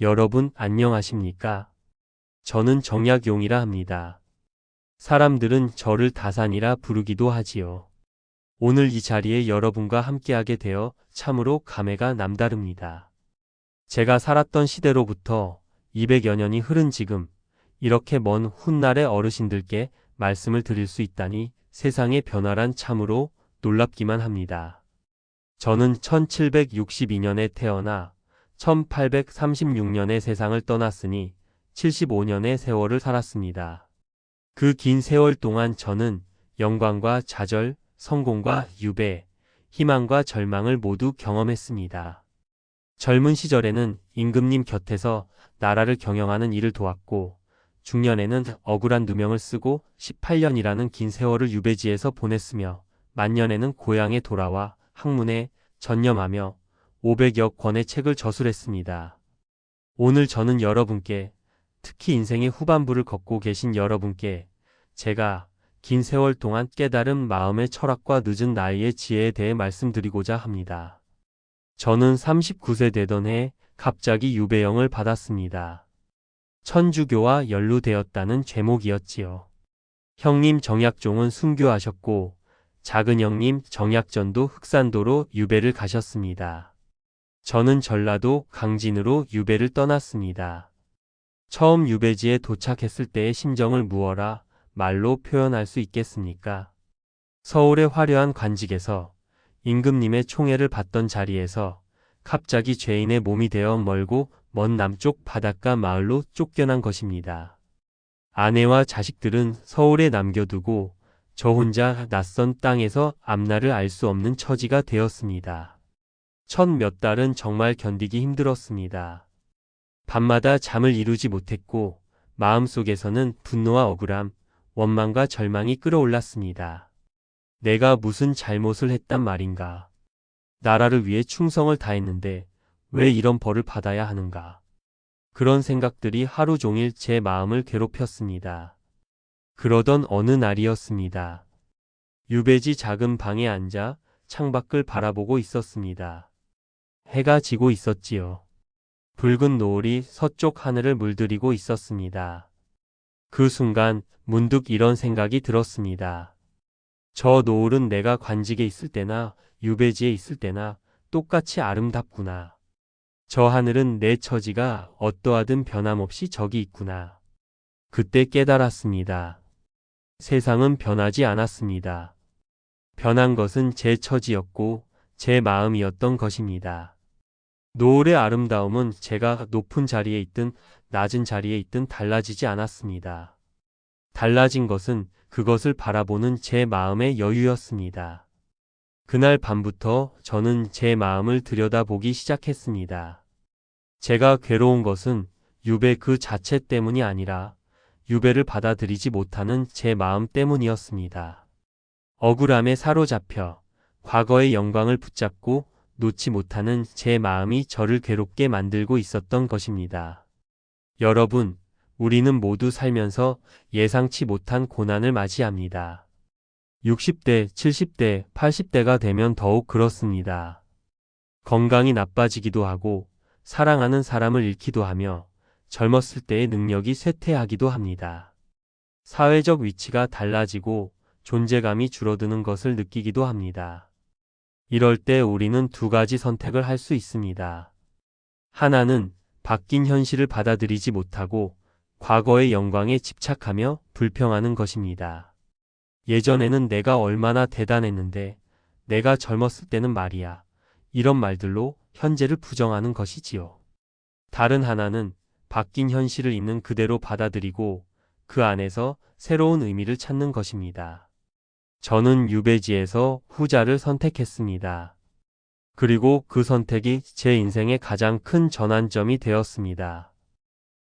여러분 안녕하십니까? 저는 정약용이라 합니다. 사람들은 저를 다산이라 부르기도 하지요. 오늘 이 자리에 여러분과 함께하게 되어 참으로 감회가 남다릅니다. 제가 살았던 시대로부터 200여 년이 흐른 지금 이렇게 먼 훗날의 어르신들께 말씀을 드릴 수 있다니 세상의 변화란 참으로 놀랍기만 합니다. 저는 1762년에 태어나 1836년에 세상을 떠났으니 75년의 세월을 살았습니다. 그 긴 세월 동안 저는 영광과 좌절, 성공과 유배, 희망과 절망을 모두 경험했습니다. 젊은 시절에는 임금님 곁에서 나라를 경영하는 일을 도왔고, 중년에는 억울한 누명을 쓰고 18년이라는 긴 세월을 유배지에서 보냈으며, 만년에는 고향에 돌아와 학문에 전념하며 500여 권의 책을 저술했습니다. 오늘 저는 여러분께, 특히 인생의 후반부를 걷고 계신 여러분께 제가 긴 세월 동안 깨달은 마음의 철학과 늦은 나이의 지혜에 대해 말씀드리고자 합니다. 저는 39세 되던 해 갑자기 유배형을 받았습니다. 천주교와 연루되었다는 죄목이었지요. 형님 정약종은 순교하셨고 작은 형님 정약전도 흑산도로 유배를 가셨습니다. 저는 전라도 강진으로 유배를 떠났습니다. 처음 유배지에 도착했을 때의 심정을 무어라 말로 표현할 수 있겠습니까? 서울의 화려한 관직에서 임금님의 총애를 받던 자리에서 갑자기 죄인의 몸이 되어 멀고 먼 남쪽 바닷가 마을로 쫓겨난 것입니다. 아내와 자식들은 서울에 남겨두고 저 혼자 낯선 땅에서 앞날을 알 수 없는 처지가 되었습니다. 첫 몇 달은 정말 견디기 힘들었습니다. 밤마다 잠을 이루지 못했고 마음속에서는 분노와 억울함, 원망과 절망이 끌어올랐습니다. 내가 무슨 잘못을 했단 말인가? 나라를 위해 충성을 다했는데 왜 이런 벌을 받아야 하는가? 그런 생각들이 하루 종일 제 마음을 괴롭혔습니다. 그러던 어느 날이었습니다. 유배지 작은 방에 앉아 창밖을 바라보고 있었습니다. 해가 지고 있었지요. 붉은 노을이 서쪽 하늘을 물들이고 있었습니다. 그 순간 문득 이런 생각이 들었습니다. 저 노을은 내가 관직에 있을 때나 유배지에 있을 때나 똑같이 아름답구나. 저 하늘은 내 처지가 어떠하든 변함없이 저기 있구나. 그때 깨달았습니다. 세상은 변하지 않았습니다. 변한 것은 제 처지였고 제 마음이었던 것입니다. 노을의 아름다움은 제가 높은 자리에 있든 낮은 자리에 있든 달라지지 않았습니다. 달라진 것은 그것을 바라보는 제 마음의 여유였습니다. 그날 밤부터 저는 제 마음을 들여다보기 시작했습니다. 제가 괴로운 것은 유배 그 자체 때문이 아니라 유배를 받아들이지 못하는 제 마음 때문이었습니다. 억울함에 사로잡혀 과거의 영광을 붙잡고 놓지 못하는 제 마음이 저를 괴롭게 만들고 있었던 것입니다. 여러분, 우리는 모두 살면서 예상치 못한 고난을 맞이합니다. 60대, 70대, 80대가 되면 더욱 그렇습니다. 건강이 나빠지기도 하고 사랑하는 사람을 잃기도 하며 젊었을 때의 능력이 쇠퇴하기도 합니다. 사회적 위치가 달라지고 존재감이 줄어드는 것을 느끼기도 합니다. 이럴 때 우리는 두 가지 선택을 할 수 있습니다. 하나는 바뀐 현실을 받아들이지 못하고 과거의 영광에 집착하며 불평하는 것입니다. 예전에는 내가 얼마나 대단했는데, 내가 젊었을 때는 말이야. 이런 말들로 현재를 부정하는 것이지요. 다른 하나는 바뀐 현실을 있는 그대로 받아들이고 그 안에서 새로운 의미를 찾는 것입니다. 저는 유배지에서 후자를 선택했습니다. 그리고 그 선택이 제 인생의 가장 큰 전환점이 되었습니다.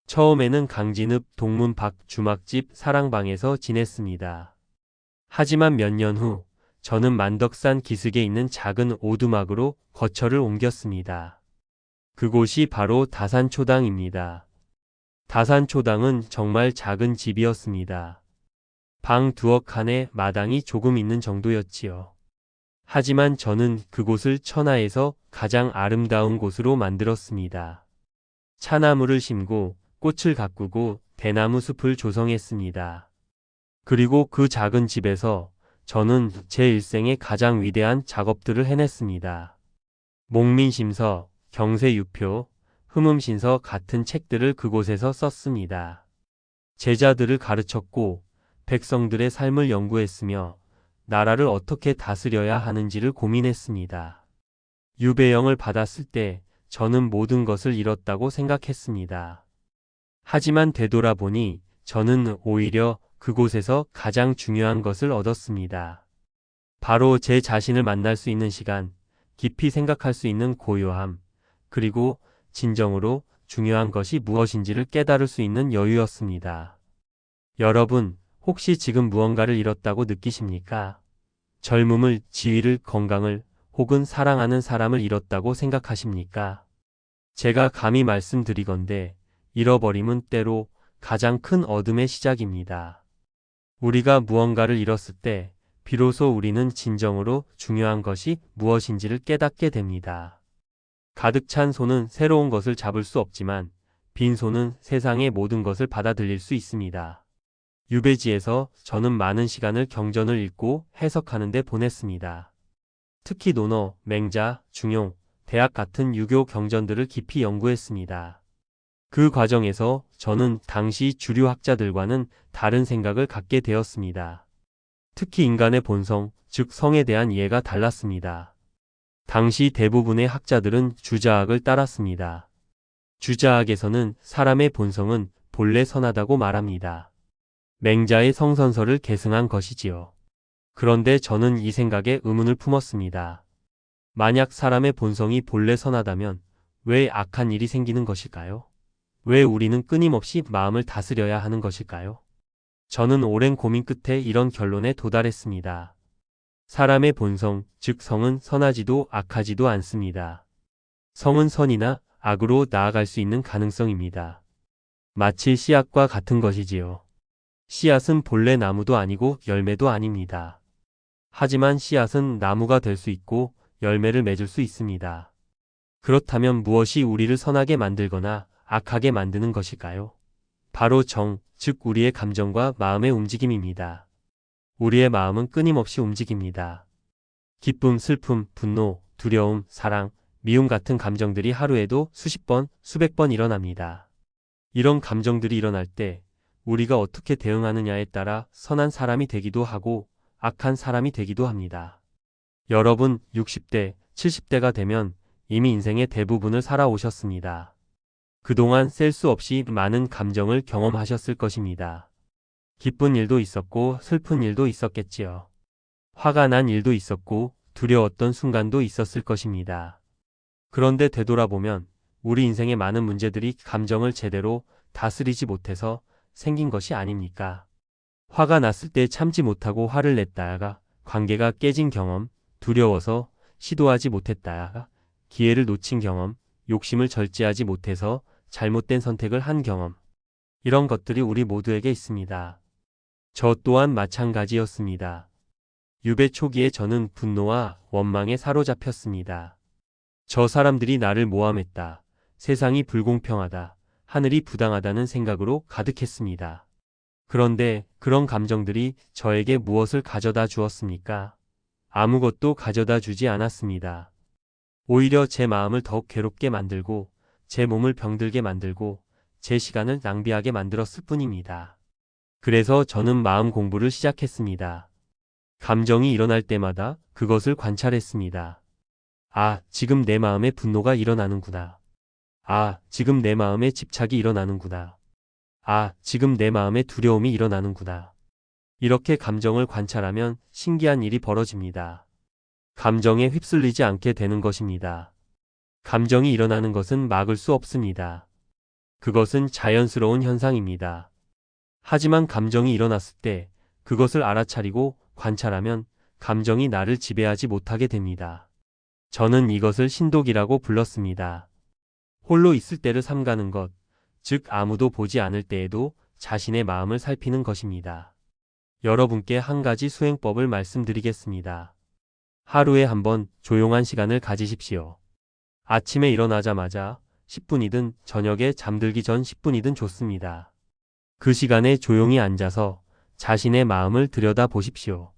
처음에는 강진읍 동문 밖 주막집 사랑방에서 지냈습니다. 하지만 몇 년 후 저는 만덕산 기슭에 있는 작은 오두막으로 거처를 옮겼습니다. 그곳이 바로 다산초당입니다. 다산초당은 정말 작은 집이었습니다. 방 두어 칸에 마당이 조금 있는 정도였지요. 하지만 저는 그곳을 천하에서 가장 아름다운 곳으로 만들었습니다. 차나무를 심고 꽃을 가꾸고 대나무 숲을 조성했습니다. 그리고 그 작은 집에서 저는 제 일생의 가장 위대한 작업들을 해냈습니다. 목민심서, 경세유표, 흠음신서 같은 책들을 그곳에서 썼습니다. 제자들을 가르쳤고 백성들의 삶을 연구했으며 나라를 어떻게 다스려야 하는지를 고민했습니다. 유배령을 받았을 때 저는 모든 것을 잃었다고 생각했습니다. 하지만 되돌아보니 저는 오히려 그곳에서 가장 중요한 것을 얻었습니다. 바로 제 자신을 만날 수 있는 시간, 깊이 생각할 수 있는 고요함, 그리고 진정으로 중요한 것이 무엇인지를 깨달을 수 있는 여유였습니다. 여러분, 혹시 지금 무언가를 잃었다고 느끼십니까? 젊음을, 지위를, 건강을, 혹은 사랑하는 사람을 잃었다고 생각하십니까? 제가 감히 말씀드리건대 잃어버림은 때로 가장 큰 어둠의 시작입니다. 우리가 무언가를 잃었을 때 비로소 우리는 진정으로 중요한 것이 무엇인지를 깨닫게 됩니다. 가득 찬 손은 새로운 것을 잡을 수 없지만 빈 손은 세상의 모든 것을 받아들일 수 있습니다. 유배지에서 저는 많은 시간을 경전을 읽고 해석하는 데 보냈습니다. 특히 논어, 맹자, 중용, 대학 같은 유교 경전들을 깊이 연구했습니다. 그 과정에서 저는 당시 주류 학자들과는 다른 생각을 갖게 되었습니다. 특히 인간의 본성, 즉 성에 대한 이해가 달랐습니다. 당시 대부분의 학자들은 주자학을 따랐습니다. 주자학에서는 사람의 본성은 본래 선하다고 말합니다. 맹자의 성선설을 계승한 것이지요. 그런데 저는 이 생각에 의문을 품었습니다. 만약 사람의 본성이 본래 선하다면 왜 악한 일이 생기는 것일까요? 왜 우리는 끊임없이 마음을 다스려야 하는 것일까요? 저는 오랜 고민 끝에 이런 결론에 도달했습니다. 사람의 본성, 즉 성은 선하지도 악하지도 않습니다. 성은 선이나 악으로 나아갈 수 있는 가능성입니다. 마치 씨앗과 같은 것이지요. 씨앗은 본래 나무도 아니고 열매도 아닙니다. 하지만 씨앗은 나무가 될 수 있고 열매를 맺을 수 있습니다. 그렇다면 무엇이 우리를 선하게 만들거나 악하게 만드는 것일까요? 바로 정, 즉 우리의 감정과 마음의 움직임입니다. 우리의 마음은 끊임없이 움직입니다. 기쁨, 슬픔, 분노, 두려움, 사랑, 미움 같은 감정들이 하루에도 수십 번, 수백 번 일어납니다. 이런 감정들이 일어날 때 우리가 어떻게 대응하느냐에 따라 선한 사람이 되기도 하고 악한 사람이 되기도 합니다. 여러분 60대, 70대가 되면 이미 인생의 대부분을 살아오셨습니다. 그동안 셀 수 없이 많은 감정을 경험하셨을 것입니다. 기쁜 일도 있었고 슬픈 일도 있었겠지요. 화가 난 일도 있었고 두려웠던 순간도 있었을 것입니다. 그런데 되돌아보면 우리 인생의 많은 문제들이 감정을 제대로 다스리지 못해서 생긴 것이 아닙니까? 화가 났을 때 참지 못하고 화를 냈다가 관계가 깨진 경험, 두려워서 시도하지 못했다가 기회를 놓친 경험, 욕심을 절제하지 못해서 잘못된 선택을 한 경험. 이런 것들이 우리 모두에게 있습니다. 저 또한 마찬가지였습니다. 유배 초기에 저는 분노와 원망에 사로잡혔습니다. 저 사람들이 나를 모함했다. 세상이 불공평하다. 하늘이 부당하다는 생각으로 가득했습니다. 그런데 그런 감정들이 저에게 무엇을 가져다 주었습니까? 아무것도 가져다 주지 않았습니다. 오히려 제 마음을 더욱 괴롭게 만들고 제 몸을 병들게 만들고 제 시간을 낭비하게 만들었을 뿐입니다. 그래서 저는 마음 공부를 시작했습니다. 감정이 일어날 때마다 그것을 관찰했습니다. 아, 지금 내 마음에 분노가 일어나는구나. 아, 지금 내 마음에 집착이 일어나는구나. 아, 지금 내 마음에 두려움이 일어나는구나. 이렇게 감정을 관찰하면 신기한 일이 벌어집니다. 감정에 휩쓸리지 않게 되는 것입니다. 감정이 일어나는 것은 막을 수 없습니다. 그것은 자연스러운 현상입니다. 하지만 감정이 일어났을 때 그것을 알아차리고 관찰하면 감정이 나를 지배하지 못하게 됩니다. 저는 이것을 신독이라고 불렀습니다. 홀로 있을 때를 삼가는 것, 즉 아무도 보지 않을 때에도 자신의 마음을 살피는 것입니다. 여러분께 한 가지 수행법을 말씀드리겠습니다. 하루에 한 번 조용한 시간을 가지십시오. 아침에 일어나자마자 10분이든 저녁에 잠들기 전 10분이든 좋습니다. 그 시간에 조용히 앉아서 자신의 마음을 들여다보십시오.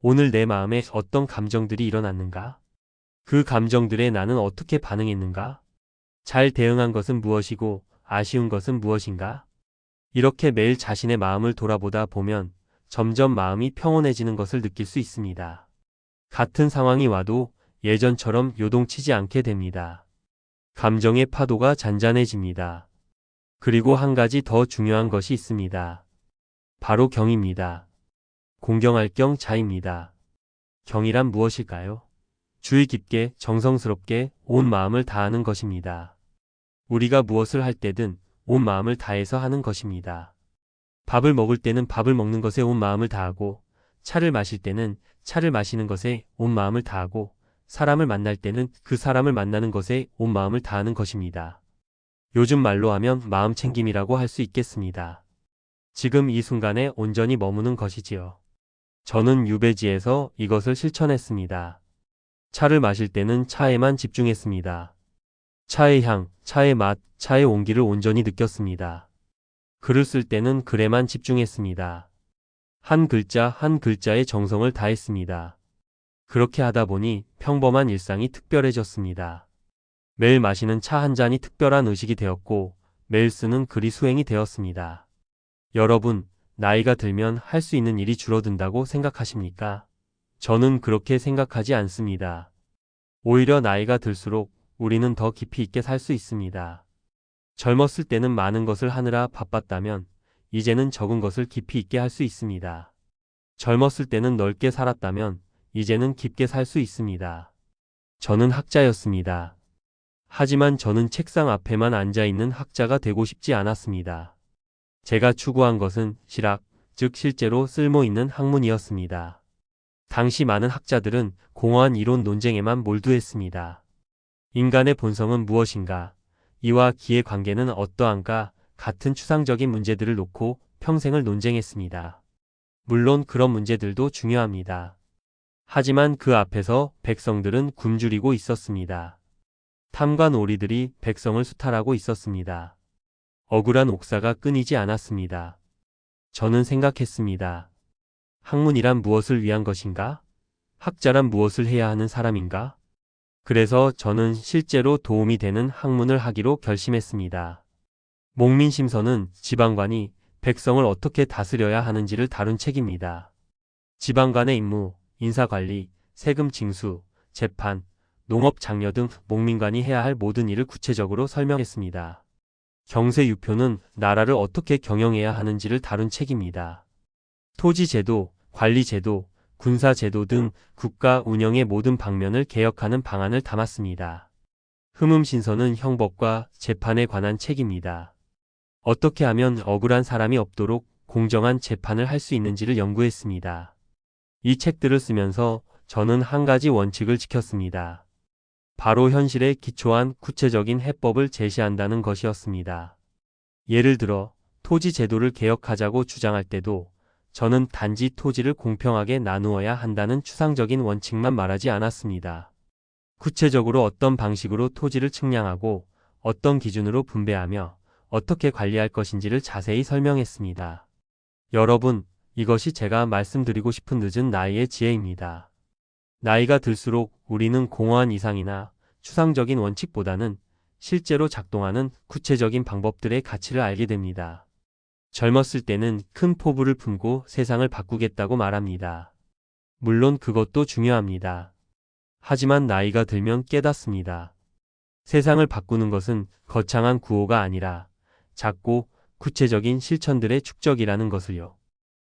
오늘 내 마음에 어떤 감정들이 일어났는가? 그 감정들에 나는 어떻게 반응했는가? 잘 대응한 것은 무엇이고 아쉬운 것은 무엇인가? 이렇게 매일 자신의 마음을 돌아보다 보면 점점 마음이 평온해지는 것을 느낄 수 있습니다. 같은 상황이 와도 예전처럼 요동치지 않게 됩니다. 감정의 파도가 잔잔해집니다. 그리고 한 가지 더 중요한 것이 있습니다. 바로 경입니다. 공경할 경 자입니다. 경이란 무엇일까요? 주의 깊게 정성스럽게 온 마음을 다하는 것입니다. 우리가 무엇을 할 때든 온 마음을 다해서 하는 것입니다. 밥을 먹을 때는 밥을 먹는 것에 온 마음을 다하고, 차를 마실 때는 차를 마시는 것에 온 마음을 다하고, 사람을 만날 때는 그 사람을 만나는 것에 온 마음을 다하는 것입니다. 요즘 말로 하면 마음 챙김이라고 할 수 있겠습니다. 지금 이 순간에 온전히 머무는 것이지요. 저는 유배지에서 이것을 실천했습니다. 차를 마실 때는 차에만 집중했습니다. 차의 향, 차의 맛, 차의 온기를 온전히 느꼈습니다. 글을 쓸 때는 글에만 집중했습니다. 한 글자 한 글자의 정성을 다했습니다. 그렇게 하다 보니 평범한 일상이 특별해졌습니다. 매일 마시는 차 한 잔이 특별한 의식이 되었고, 매일 쓰는 글이 수행이 되었습니다. 여러분, 나이가 들면 할 수 있는 일이 줄어든다고 생각하십니까? 저는 그렇게 생각하지 않습니다. 오히려 나이가 들수록 우리는 더 깊이 있게 살 수 있습니다. 젊었을 때는 많은 것을 하느라 바빴다면 이제는 적은 것을 깊이 있게 할 수 있습니다. 젊었을 때는 넓게 살았다면 이제는 깊게 살 수 있습니다. 저는 학자였습니다. 하지만 저는 책상 앞에만 앉아있는 학자가 되고 싶지 않았습니다. 제가 추구한 것은 실학, 즉 실제로 쓸모있는 학문이었습니다. 당시 많은 학자들은 공허한 이론 논쟁에만 몰두했습니다. 인간의 본성은 무엇인가? 이와 기의 관계는 어떠한가? 같은 추상적인 문제들을 놓고 평생을 논쟁했습니다. 물론 그런 문제들도 중요합니다. 하지만 그 앞에서 백성들은 굶주리고 있었습니다. 탐관 오리들이 백성을 수탈하고 있었습니다. 억울한 옥사가 끊이지 않았습니다. 저는 생각했습니다. 학문이란 무엇을 위한 것인가? 학자란 무엇을 해야 하는 사람인가? 그래서 저는 실제로 도움이 되는 학문을 하기로 결심했습니다. 목민심서는 지방관이 백성을 어떻게 다스려야 하는지를 다룬 책입니다. 지방관의 임무, 인사관리, 세금 징수, 재판, 농업 장려 등 목민관이 해야 할 모든 일을 구체적으로 설명했습니다. 경세유표는 나라를 어떻게 경영해야 하는지를 다룬 책입니다. 토지제도, 관리제도, 군사제도 등 국가 운영의 모든 방면을 개혁하는 방안을 담았습니다. 흠음신서는 형법과 재판에 관한 책입니다. 어떻게 하면 억울한 사람이 없도록 공정한 재판을 할 수 있는지를 연구했습니다. 이 책들을 쓰면서 저는 한 가지 원칙을 지켰습니다. 바로 현실에 기초한 구체적인 해법을 제시한다는 것이었습니다. 예를 들어 토지 제도를 개혁하자고 주장할 때도 저는 단지 토지를 공평하게 나누어야 한다는 추상적인 원칙만 말하지 않았습니다. 구체적으로 어떤 방식으로 토지를 측량하고 어떤 기준으로 분배하며 어떻게 관리할 것인지를 자세히 설명했습니다. 여러분, 이것이 제가 말씀드리고 싶은 늦은 나이의 지혜입니다. 나이가 들수록 우리는 공허한 이상이나 추상적인 원칙보다는 실제로 작동하는 구체적인 방법들의 가치를 알게 됩니다. 젊었을 때는 큰 포부를 품고 세상을 바꾸겠다고 말합니다. 물론 그것도 중요합니다. 하지만 나이가 들면 깨닫습니다. 세상을 바꾸는 것은 거창한 구호가 아니라 작고 구체적인 실천들의 축적이라는 것을요.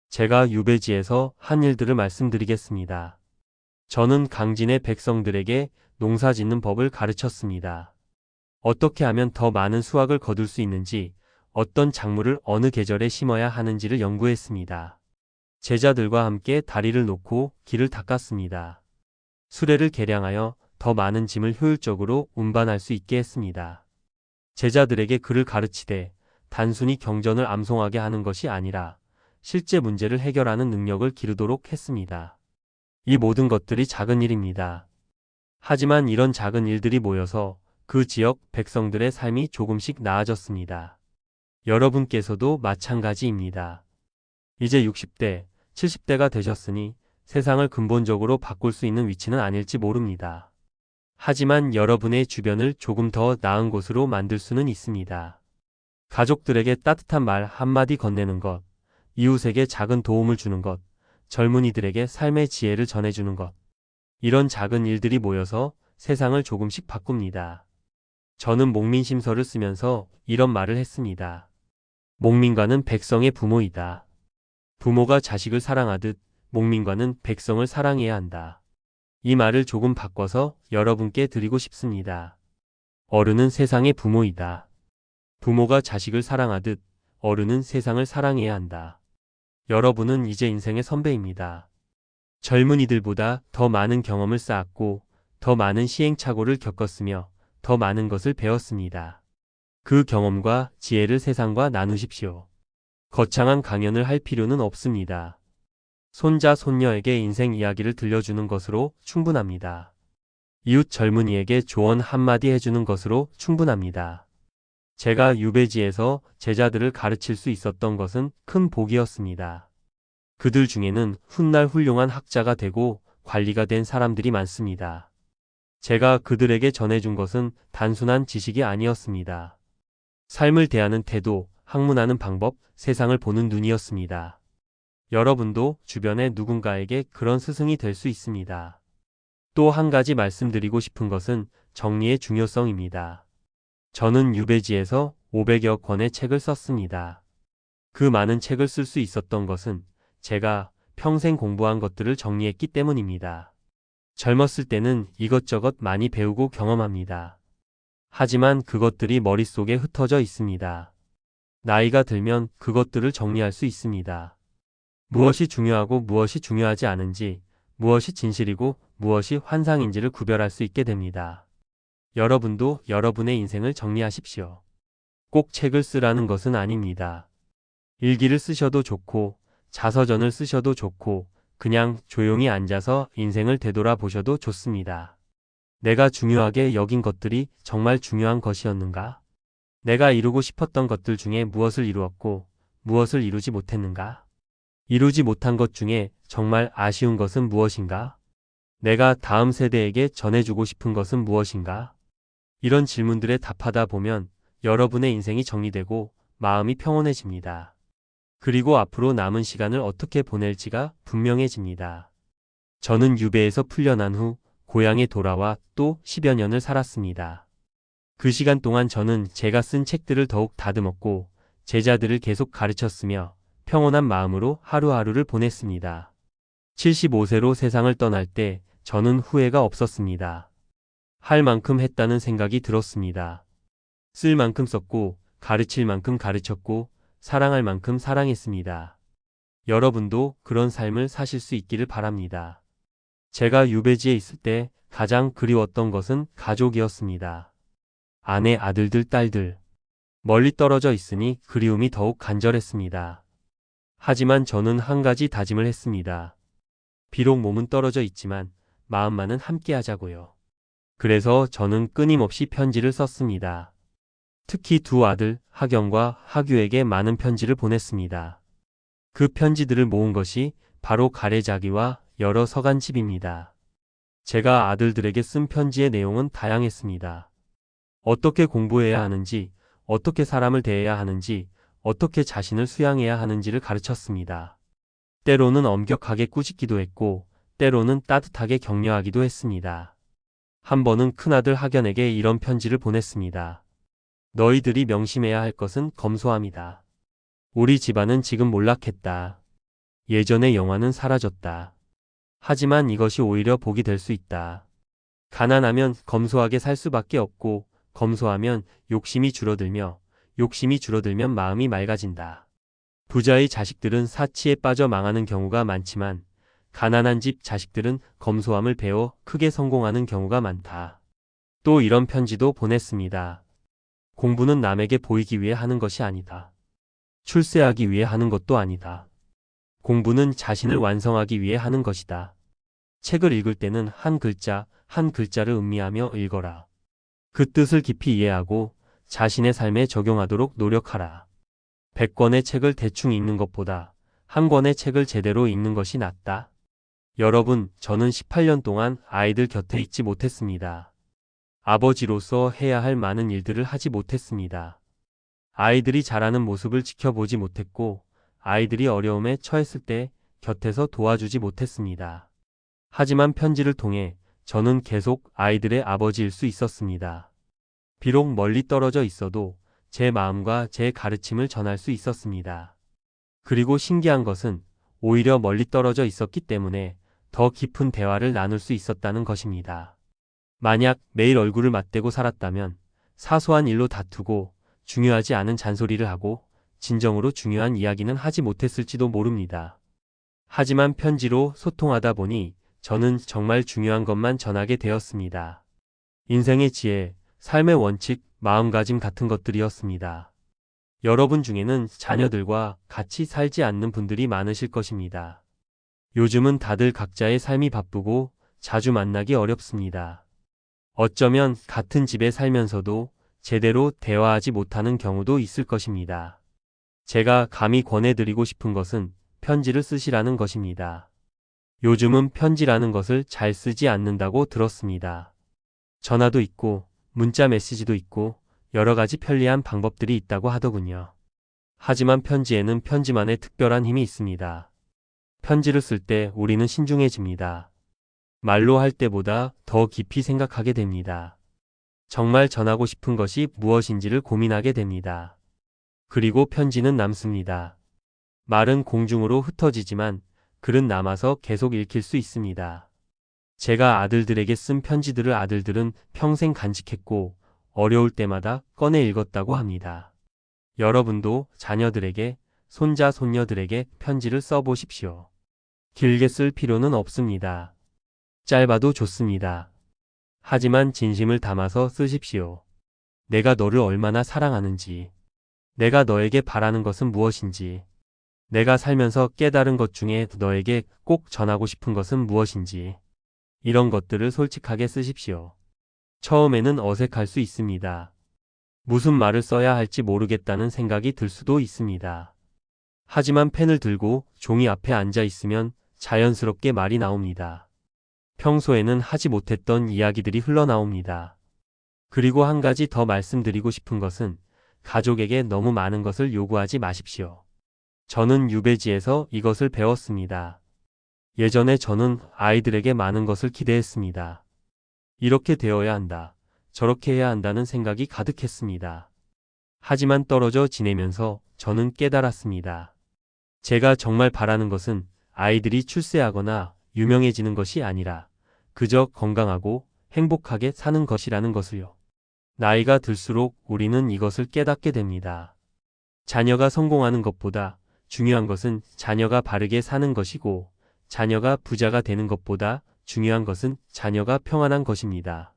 제가 유배지에서 한 일들을 말씀드리겠습니다. 저는 강진의 백성들에게 농사 짓는 법을 가르쳤습니다. 어떻게 하면 더 많은 수확을 거둘 수 있는지, 어떤 작물을 어느 계절에 심어야 하는지를 연구했습니다. 제자들과 함께 다리를 놓고 길을 닦았습니다. 수레를 개량하여 더 많은 짐을 효율적으로 운반할 수 있게 했습니다. 제자들에게 글을 가르치되 단순히 경전을 암송하게 하는 것이 아니라 실제 문제를 해결하는 능력을 기르도록 했습니다. 이 모든 것들이 작은 일입니다. 하지만 이런 작은 일들이 모여서 그 지역 백성들의 삶이 조금씩 나아졌습니다. 여러분께서도 마찬가지입니다. 이제 60대, 70대가 되셨으니 세상을 근본적으로 바꿀 수 있는 위치는 아닐지 모릅니다. 하지만 여러분의 주변을 조금 더 나은 곳으로 만들 수는 있습니다. 가족들에게 따뜻한 말 한마디 건네는 것, 이웃에게 작은 도움을 주는 것, 젊은이들에게 삶의 지혜를 전해주는 것. 이런 작은 일들이 모여서 세상을 조금씩 바꿉니다. 저는 목민심서를 쓰면서 이런 말을 했습니다. 목민과는 백성의 부모이다. 부모가 자식을 사랑하듯 목민과는 백성을 사랑해야 한다. 이 말을 조금 바꿔서 여러분께 드리고 싶습니다. 어른은 세상의 부모이다. 부모가 자식을 사랑하듯 어른은 세상을 사랑해야 한다. 여러분은 이제 인생의 선배입니다. 젊은이들보다 더 많은 경험을 쌓았고 더 많은 시행착오를 겪었으며 더 많은 것을 배웠습니다. 그 경험과 지혜를 세상과 나누십시오. 거창한 강연을 할 필요는 없습니다. 손자, 손녀에게 인생 이야기를 들려주는 것으로 충분합니다. 이웃 젊은이에게 조언 한마디 해주는 것으로 충분합니다. 제가 유배지에서 제자들을 가르칠 수 있었던 것은 큰 복이었습니다. 그들 중에는 훗날 훌륭한 학자가 되고 관리가 된 사람들이 많습니다. 제가 그들에게 전해준 것은 단순한 지식이 아니었습니다. 삶을 대하는 태도, 학문하는 방법, 세상을 보는 눈이었습니다. 여러분도 주변에 누군가에게 그런 스승이 될 수 있습니다. 또 한 가지 말씀드리고 싶은 것은 정리의 중요성입니다. 저는 유배지에서 500여 권의 책을 썼습니다. 그 많은 책을 쓸 수 있었던 것은 제가 평생 공부한 것들을 정리했기 때문입니다. 젊었을 때는 이것저것 많이 배우고 경험합니다. 하지만 그것들이 머릿속에 흩어져 있습니다. 나이가 들면 그것들을 정리할 수 있습니다. 무엇이 중요하고 무엇이 중요하지 않은지, 무엇이 진실이고 무엇이 환상인지를 구별할 수 있게 됩니다. 여러분도 여러분의 인생을 정리하십시오. 꼭 책을 쓰라는 것은 아닙니다. 일기를 쓰셔도 좋고, 자서전을 쓰셔도 좋고, 그냥 조용히 앉아서 인생을 되돌아보셔도 좋습니다. 내가 중요하게 여긴 것들이 정말 중요한 것이었는가? 내가 이루고 싶었던 것들 중에 무엇을 이루었고, 무엇을 이루지 못했는가? 이루지 못한 것 중에 정말 아쉬운 것은 무엇인가? 내가 다음 세대에게 전해주고 싶은 것은 무엇인가? 이런 질문들에 답하다 보면 여러분의 인생이 정리되고 마음이 평온해집니다. 그리고 앞으로 남은 시간을 어떻게 보낼지가 분명해집니다. 저는 유배에서 풀려난 후 고향에 돌아와 또 10여 년을 살았습니다. 그 시간 동안 저는 제가 쓴 책들을 더욱 다듬었고 제자들을 계속 가르쳤으며 평온한 마음으로 하루하루를 보냈습니다. 75세로 세상을 떠날 때 저는 후회가 없었습니다. 할 만큼 했다는 생각이 들었습니다. 쓸 만큼 썼고 가르칠 만큼 가르쳤고 사랑할 만큼 사랑했습니다. 여러분도 그런 삶을 사실 수 있기를 바랍니다. 제가 유배지에 있을 때 가장 그리웠던 것은 가족이었습니다. 아내, 아들들, 딸들. 멀리 떨어져 있으니 그리움이 더욱 간절했습니다. 하지만 저는 한 가지 다짐을 했습니다. 비록 몸은 떨어져 있지만 마음만은 함께 하자고요. 그래서 저는 끊임없이 편지를 썼습니다. 특히 두 아들, 하경과 하규에게 많은 편지를 보냈습니다. 그 편지들을 모은 것이 바로 가래자기와 여러 서간집입니다. 제가 아들들에게 쓴 편지의 내용은 다양했습니다. 어떻게 공부해야 하는지, 어떻게 사람을 대해야 하는지, 어떻게 자신을 수양해야 하는지를 가르쳤습니다. 때로는 엄격하게 꾸짖기도 했고, 때로는 따뜻하게 격려하기도 했습니다. 한 번은 큰아들 학연에게 이런 편지를 보냈습니다. 너희들이 명심해야 할 것은 검소함이다. 우리 집안은 지금 몰락했다. 예전의 영화는 사라졌다. 하지만 이것이 오히려 복이 될 수 있다. 가난하면 검소하게 살 수밖에 없고, 검소하면 욕심이 줄어들며, 욕심이 줄어들면 마음이 맑아진다. 부자의 자식들은 사치에 빠져 망하는 경우가 많지만, 가난한 집 자식들은 검소함을 배워 크게 성공하는 경우가 많다. 또 이런 편지도 보냈습니다. 공부는 남에게 보이기 위해 하는 것이 아니다. 출세하기 위해 하는 것도 아니다. 공부는 자신을 완성하기 위해 하는 것이다. 책을 읽을 때는 한 글자, 한 글자를 음미하며 읽어라. 그 뜻을 깊이 이해하고 자신의 삶에 적용하도록 노력하라. 100권의 책을 대충 읽는 것보다 한 권의 책을 제대로 읽는 것이 낫다. 여러분, 저는 18년 동안 아이들 곁에 있지 못했습니다. 아버지로서 해야 할 많은 일들을 하지 못했습니다. 아이들이 자라는 모습을 지켜보지 못했고, 아이들이 어려움에 처했을 때 곁에서 도와주지 못했습니다. 하지만 편지를 통해 저는 계속 아이들의 아버지일 수 있었습니다. 비록 멀리 떨어져 있어도 제 마음과 제 가르침을 전할 수 있었습니다. 그리고 신기한 것은 오히려 멀리 떨어져 있었기 때문에 더 깊은 대화를 나눌 수 있었다는 것입니다. 만약 매일 얼굴을 맞대고 살았다면 사소한 일로 다투고 중요하지 않은 잔소리를 하고 진정으로 중요한 이야기는 하지 못했을지도 모릅니다. 하지만 편지로 소통하다 보니 저는 정말 중요한 것만 전하게 되었습니다. 인생의 지혜, 삶의 원칙, 마음가짐 같은 것들이었습니다. 여러분 중에는 자녀들과 같이 살지 않는 분들이 많으실 것입니다. 요즘은 다들 각자의 삶이 바쁘고 자주 만나기 어렵습니다. 어쩌면 같은 집에 살면서도 제대로 대화하지 못하는 경우도 있을 것입니다. 제가 감히 권해드리고 싶은 것은 편지를 쓰시라는 것입니다. 요즘은 편지라는 것을 잘 쓰지 않는다고 들었습니다. 전화도 있고 문자 메시지도 있고 여러 가지 편리한 방법들이 있다고 하더군요. 하지만 편지에는 편지만의 특별한 힘이 있습니다. 편지를 쓸 때 우리는 신중해집니다. 말로 할 때보다 더 깊이 생각하게 됩니다. 정말 전하고 싶은 것이 무엇인지를 고민하게 됩니다. 그리고 편지는 남습니다. 말은 공중으로 흩어지지만 글은 남아서 계속 읽힐 수 있습니다. 제가 아들들에게 쓴 편지들을 아들들은 평생 간직했고 어려울 때마다 꺼내 읽었다고 합니다. 여러분도 자녀들에게, 손자, 손녀들에게 편지를 써보십시오. 길게 쓸 필요는 없습니다. 짧아도 좋습니다. 하지만 진심을 담아서 쓰십시오. 내가 너를 얼마나 사랑하는지, 내가 너에게 바라는 것은 무엇인지, 내가 살면서 깨달은 것 중에 너에게 꼭 전하고 싶은 것은 무엇인지, 이런 것들을 솔직하게 쓰십시오. 처음에는 어색할 수 있습니다. 무슨 말을 써야 할지 모르겠다는 생각이 들 수도 있습니다. 하지만 펜을 들고 종이 앞에 앉아 있으면 자연스럽게 말이 나옵니다. 평소에는 하지 못했던 이야기들이 흘러나옵니다. 그리고 한 가지 더 말씀드리고 싶은 것은 가족에게 너무 많은 것을 요구하지 마십시오. 저는 유배지에서 이것을 배웠습니다. 예전에 저는 아이들에게 많은 것을 기대했습니다. 이렇게 되어야 한다, 저렇게 해야 한다는 생각이 가득했습니다. 하지만 떨어져 지내면서 저는 깨달았습니다. 제가 정말 바라는 것은 아이들이 출세하거나 유명해지는 것이 아니라 그저 건강하고 행복하게 사는 것이라는 것을요. 나이가 들수록 우리는 이것을 깨닫게 됩니다. 자녀가 성공하는 것보다 중요한 것은 자녀가 바르게 사는 것이고, 자녀가 부자가 되는 것보다 중요한 것은 자녀가 평안한 것입니다.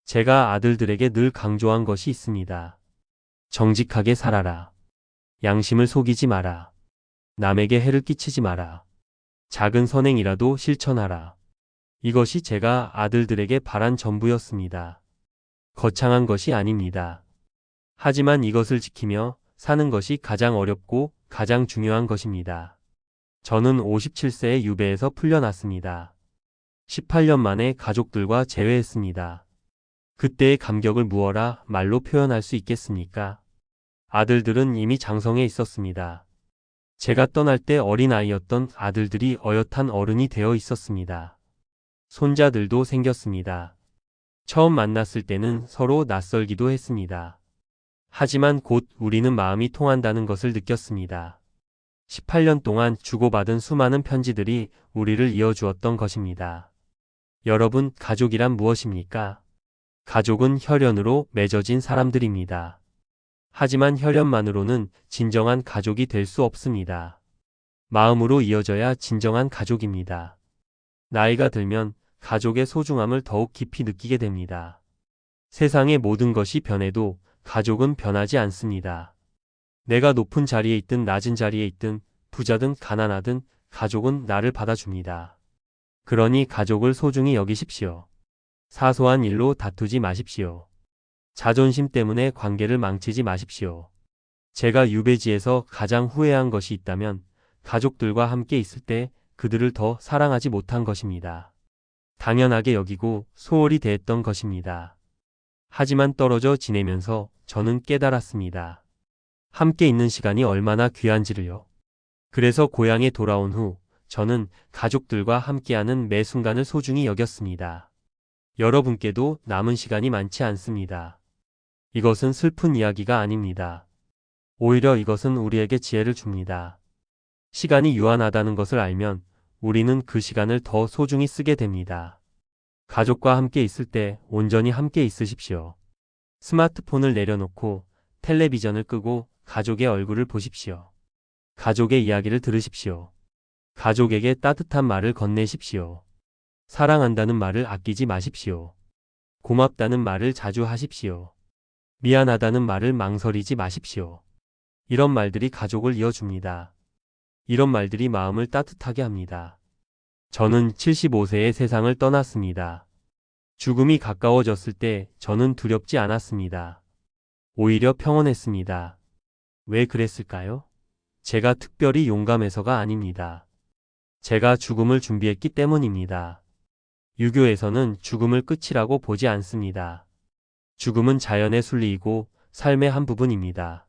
제가 아들들에게 늘 강조한 것이 있습니다. 정직하게 살아라. 양심을 속이지 마라. 남에게 해를 끼치지 마라. 작은 선행이라도 실천하라. 이것이 제가 아들들에게 바란 전부였습니다. 거창한 것이 아닙니다. 하지만 이것을 지키며 사는 것이 가장 어렵고 가장 중요한 것입니다. 저는 57세에 유배에서 풀려났습니다. 18년 만에 가족들과 재회했습니다. 그때의 감격을 무어라 말로 표현할 수 있겠습니까? 아들들은 이미 장성해 있었습니다. 제가 떠날 때 어린아이였던 아들들이 어엿한 어른이 되어 있었습니다. 손자들도 생겼습니다. 처음 만났을 때는 서로 낯설기도 했습니다. 하지만 곧 우리는 마음이 통한다는 것을 느꼈습니다. 18년 동안 주고받은 수많은 편지들이 우리를 이어주었던 것입니다. 여러분, 가족이란 무엇입니까? 가족은 혈연으로 맺어진 사람들입니다. 하지만 혈연만으로는 진정한 가족이 될 수 없습니다. 마음으로 이어져야 진정한 가족입니다. 나이가 들면 가족의 소중함을 더욱 깊이 느끼게 됩니다. 세상의 모든 것이 변해도 가족은 변하지 않습니다. 내가 높은 자리에 있든 낮은 자리에 있든 부자든 가난하든 가족은 나를 받아줍니다. 그러니 가족을 소중히 여기십시오. 사소한 일로 다투지 마십시오. 자존심 때문에 관계를 망치지 마십시오. 제가 유배지에서 가장 후회한 것이 있다면 가족들과 함께 있을 때 그들을 더 사랑하지 못한 것입니다. 당연하게 여기고 소홀히 대했던 것입니다. 하지만 떨어져 지내면서 저는 깨달았습니다. 함께 있는 시간이 얼마나 귀한지를요. 그래서 고향에 돌아온 후 저는 가족들과 함께하는 매 순간을 소중히 여겼습니다. 여러분께도 남은 시간이 많지 않습니다. 이것은 슬픈 이야기가 아닙니다. 오히려 이것은 우리에게 지혜를 줍니다. 시간이 유한하다는 것을 알면 우리는 그 시간을 더 소중히 쓰게 됩니다. 가족과 함께 있을 때 온전히 함께 있으십시오. 스마트폰을 내려놓고 텔레비전을 끄고 가족의 얼굴을 보십시오. 가족의 이야기를 들으십시오. 가족에게 따뜻한 말을 건네십시오. 사랑한다는 말을 아끼지 마십시오. 고맙다는 말을 자주 하십시오. 미안하다는 말을 망설이지 마십시오. 이런 말들이 가족을 이어줍니다. 이런 말들이 마음을 따뜻하게 합니다. 저는 75세에 세상을 떠났습니다. 죽음이 가까워졌을 때 저는 두렵지 않았습니다. 오히려 평온했습니다. 왜 그랬을까요? 제가 특별히 용감해서가 아닙니다. 제가 죽음을 준비했기 때문입니다. 유교에서는 죽음을 끝이라고 보지 않습니다. 죽음은 자연의 순리이고 삶의 한 부분입니다.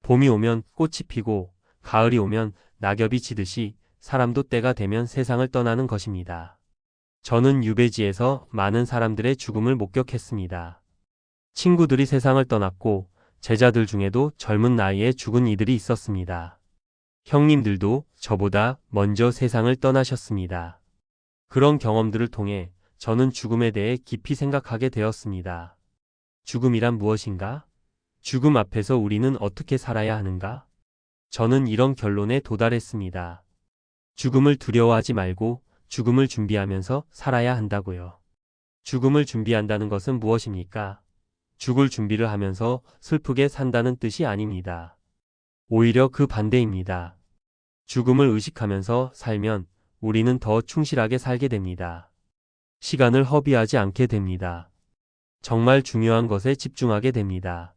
봄이 오면 꽃이 피고 가을이 오면 낙엽이 지듯이 사람도 때가 되면 세상을 떠나는 것입니다. 저는 유배지에서 많은 사람들의 죽음을 목격했습니다. 친구들이 세상을 떠났고 제자들 중에도 젊은 나이에 죽은 이들이 있었습니다. 형님들도 저보다 먼저 세상을 떠나셨습니다. 그런 경험들을 통해 저는 죽음에 대해 깊이 생각하게 되었습니다. 죽음이란 무엇인가? 죽음 앞에서 우리는 어떻게 살아야 하는가? 저는 이런 결론에 도달했습니다. 죽음을 두려워하지 말고 죽음을 준비하면서 살아야 한다고요. 죽음을 준비한다는 것은 무엇입니까? 죽을 준비를 하면서 슬프게 산다는 뜻이 아닙니다. 오히려 그 반대입니다. 죽음을 의식하면서 살면 우리는 더 충실하게 살게 됩니다. 시간을 허비하지 않게 됩니다. 정말 중요한 것에 집중하게 됩니다.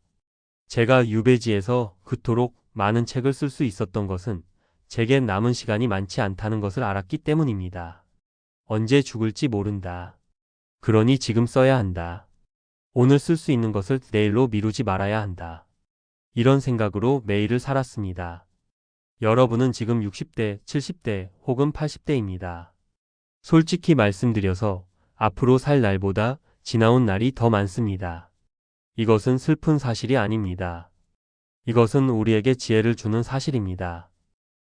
제가 유배지에서 그토록 많은 책을 쓸 수 있었던 것은 제겐 남은 시간이 많지 않다는 것을 알았기 때문입니다. 언제 죽을지 모른다. 그러니 지금 써야 한다. 오늘 쓸 수 있는 것을 내일로 미루지 말아야 한다. 이런 생각으로 매일을 살았습니다. 여러분은 지금 60대, 70대 혹은 80대입니다. 솔직히 말씀드려서 앞으로 살 날보다 지나온 날이 더 많습니다. 이것은 슬픈 사실이 아닙니다. 이것은 우리에게 지혜를 주는 사실입니다.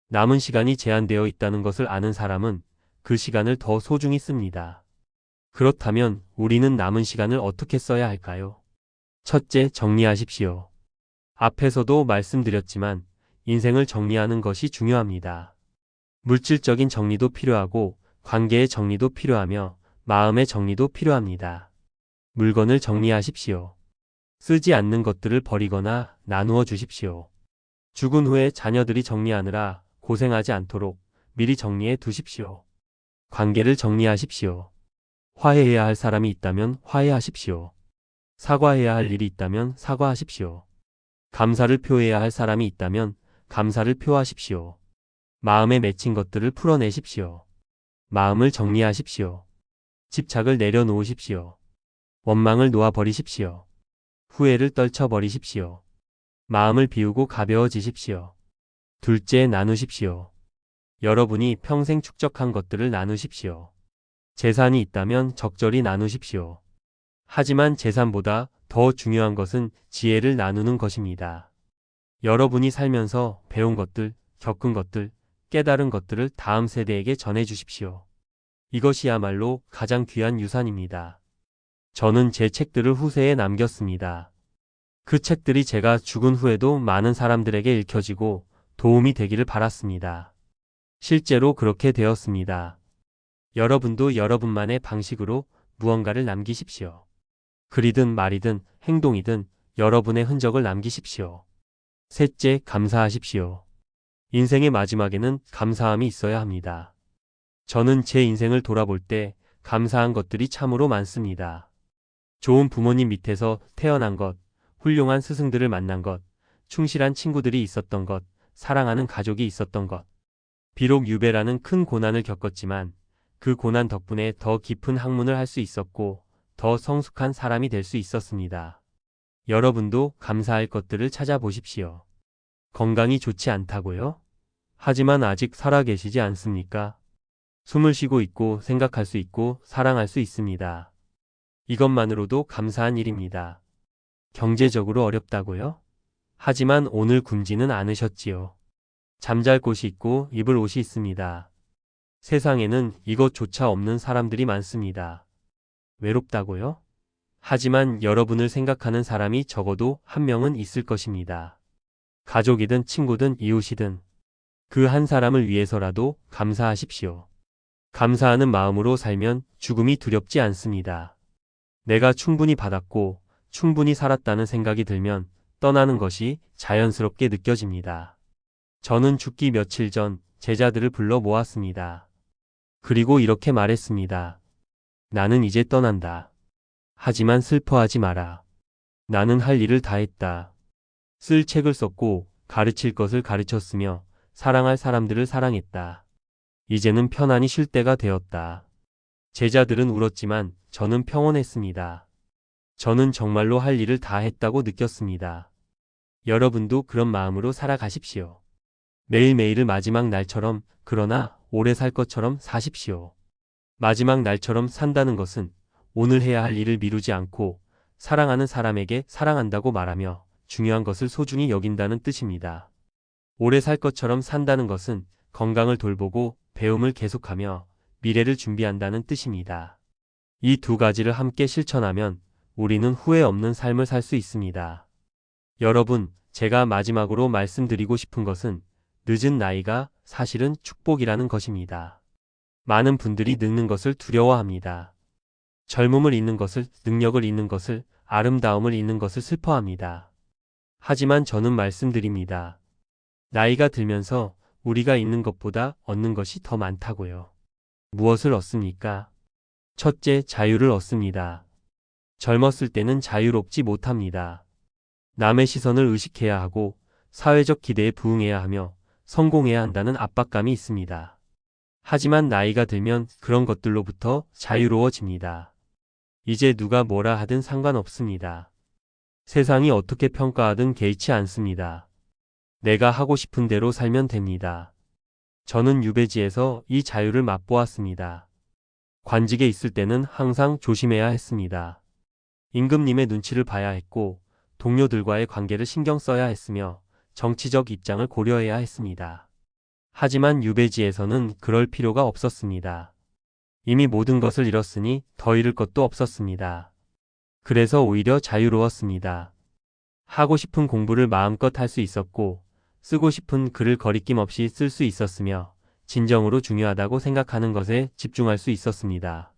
남은 시간이 제한되어 있다는 것을 아는 사람은 그 시간을 더 소중히 씁니다. 그렇다면 우리는 남은 시간을 어떻게 써야 할까요? 첫째, 정리하십시오. 앞에서도 말씀드렸지만 인생을 정리하는 것이 중요합니다. 물질적인 정리도 필요하고 관계의 정리도 필요하며 마음의 정리도 필요합니다. 물건을 정리하십시오. 쓰지 않는 것들을 버리거나 나누어 주십시오. 죽은 후에 자녀들이 정리하느라 고생하지 않도록 미리 정리해 두십시오. 관계를 정리하십시오. 화해해야 할 사람이 있다면 화해하십시오. 사과해야 할 일이 있다면 사과하십시오. 감사를 표해야 할 사람이 있다면 감사를 표하십시오. 마음에 맺힌 것들을 풀어내십시오. 마음을 정리하십시오. 집착을 내려놓으십시오. 원망을 놓아버리십시오. 후회를 떨쳐버리십시오. 마음을 비우고 가벼워지십시오. 둘째, 나누십시오. 여러분이 평생 축적한 것들을 나누십시오. 재산이 있다면 적절히 나누십시오. 하지만 재산보다 더 중요한 것은 지혜를 나누는 것입니다. 여러분이 살면서 배운 것들, 겪은 것들, 깨달은 것들을 다음 세대에게 전해주십시오. 이것이야말로 가장 귀한 유산입니다. 저는 제 책들을 후세에 남겼습니다. 그 책들이 제가 죽은 후에도 많은 사람들에게 읽혀지고 도움이 되기를 바랐습니다. 실제로 그렇게 되었습니다. 여러분도 여러분만의 방식으로 무언가를 남기십시오. 글이든 말이든 행동이든 여러분의 흔적을 남기십시오. 셋째, 감사하십시오. 인생의 마지막에는 감사함이 있어야 합니다. 저는 제 인생을 돌아볼 때 감사한 것들이 참으로 많습니다. 좋은 부모님 밑에서 태어난 것, 훌륭한 스승들을 만난 것, 충실한 친구들이 있었던 것, 사랑하는 가족이 있었던 것. 비록 유배라는 큰 고난을 겪었지만 그 고난 덕분에 더 깊은 학문을 할 수 있었고 더 성숙한 사람이 될 수 있었습니다. 여러분도 감사할 것들을 찾아보십시오. 건강이 좋지 않다고요? 하지만 아직 살아 계시지 않습니까? 숨을 쉬고 있고 생각할 수 있고 사랑할 수 있습니다. 이것만으로도 감사한 일입니다. 경제적으로 어렵다고요? 하지만 오늘 굶지는 않으셨지요. 잠잘 곳이 있고 입을 옷이 있습니다. 세상에는 이것조차 없는 사람들이 많습니다. 외롭다고요? 하지만 여러분을 생각하는 사람이 적어도 한 명은 있을 것입니다. 가족이든 친구든 이웃이든 그 한 사람을 위해서라도 감사하십시오. 감사하는 마음으로 살면 죽음이 두렵지 않습니다. 내가 충분히 받았고 충분히 살았다는 생각이 들면 떠나는 것이 자연스럽게 느껴집니다. 저는 죽기 며칠 전 제자들을 불러 모았습니다. 그리고 이렇게 말했습니다. 나는 이제 떠난다. 하지만 슬퍼하지 마라. 나는 할 일을 다 했다. 쓸 책을 썼고 가르칠 것을 가르쳤으며 사랑할 사람들을 사랑했다. 이제는 편안히 쉴 때가 되었다. 제자들은 울었지만 저는 평온했습니다. 저는 정말로 할 일을 다 했다고 느꼈습니다. 여러분도 그런 마음으로 살아가십시오. 매일매일을 마지막 날처럼, 그러나 오래 살 것처럼 사십시오. 마지막 날처럼 산다는 것은 오늘 해야 할 일을 미루지 않고 사랑하는 사람에게 사랑한다고 말하며 중요한 것을 소중히 여긴다는 뜻입니다. 오래 살 것처럼 산다는 것은 건강을 돌보고 배움을 계속하며 미래를 준비한다는 뜻입니다. 이 두 가지를 함께 실천하면 우리는 후회 없는 삶을 살 수 있습니다. 여러분, 제가 마지막으로 말씀드리고 싶은 것은 늦은 나이가 사실은 축복이라는 것입니다. 많은 분들이 늙는 것을 두려워합니다. 젊음을 잃는 것을, 능력을 잃는 것을, 아름다움을 잃는 것을 슬퍼합니다. 하지만 저는 말씀드립니다. 나이가 들면서 우리가 잃는 것보다 얻는 것이 더 많다고요. 무엇을 얻습니까? 첫째, 자유를 얻습니다. 젊었을 때는 자유롭지 못합니다. 남의 시선을 의식해야 하고 사회적 기대에 부응해야 하며 성공해야 한다는 압박감이 있습니다. 하지만 나이가 들면 그런 것들로부터 자유로워집니다. 이제 누가 뭐라 하든 상관없습니다. 세상이 어떻게 평가하든 개의치 않습니다. 내가 하고 싶은 대로 살면 됩니다. 저는 유배지에서 이 자유를 맛보았습니다. 관직에 있을 때는 항상 조심해야 했습니다. 임금님의 눈치를 봐야 했고 동료들과의 관계를 신경 써야 했으며 정치적 입장을 고려해야 했습니다. 하지만 유배지에서는 그럴 필요가 없었습니다. 이미 모든 것을 잃었으니 더 잃을 것도 없었습니다. 그래서 오히려 자유로웠습니다. 하고 싶은 공부를 마음껏 할 수 있었고 쓰고 싶은 글을 거리낌 없이 쓸 수 있었으며 진정으로 중요하다고 생각하는 것에 집중할 수 있었습니다.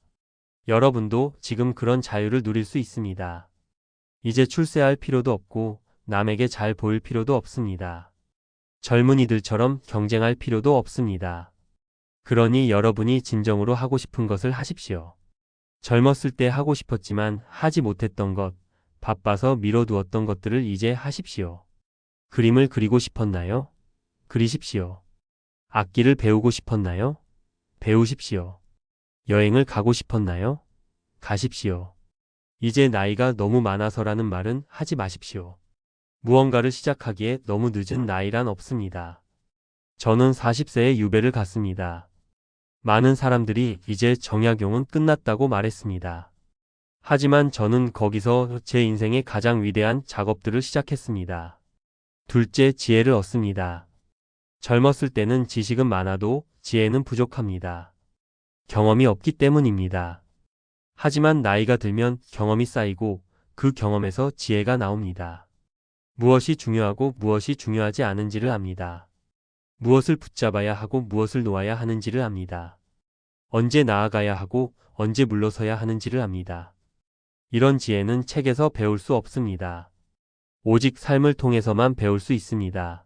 여러분도 지금 그런 자유를 누릴 수 있습니다. 이제 출세할 필요도 없고 남에게 잘 보일 필요도 없습니다. 젊은이들처럼 경쟁할 필요도 없습니다. 그러니 여러분이 진정으로 하고 싶은 것을 하십시오. 젊었을 때 하고 싶었지만 하지 못했던 것, 바빠서 미뤄두었던 것들을 이제 하십시오. 그림을 그리고 싶었나요? 그리십시오. 악기를 배우고 싶었나요? 배우십시오. 여행을 가고 싶었나요? 가십시오. 이제 나이가 너무 많아서라는 말은 하지 마십시오. 무언가를 시작하기에 너무 늦은 나이란 없습니다. 저는 40세에 유배를 갔습니다. 많은 사람들이 이제 정약용은 끝났다고 말했습니다. 하지만 저는 거기서 제 인생의 가장 위대한 작업들을 시작했습니다. 둘째, 지혜를 얻습니다. 젊었을 때는 지식은 많아도 지혜는 부족합니다. 경험이 없기 때문입니다. 하지만 나이가 들면 경험이 쌓이고 그 경험에서 지혜가 나옵니다. 무엇이 중요하고 무엇이 중요하지 않은지를 압니다. 무엇을 붙잡아야 하고 무엇을 놓아야 하는지를 압니다. 언제 나아가야 하고 언제 물러서야 하는지를 압니다. 이런 지혜는 책에서 배울 수 없습니다. 오직 삶을 통해서만 배울 수 있습니다.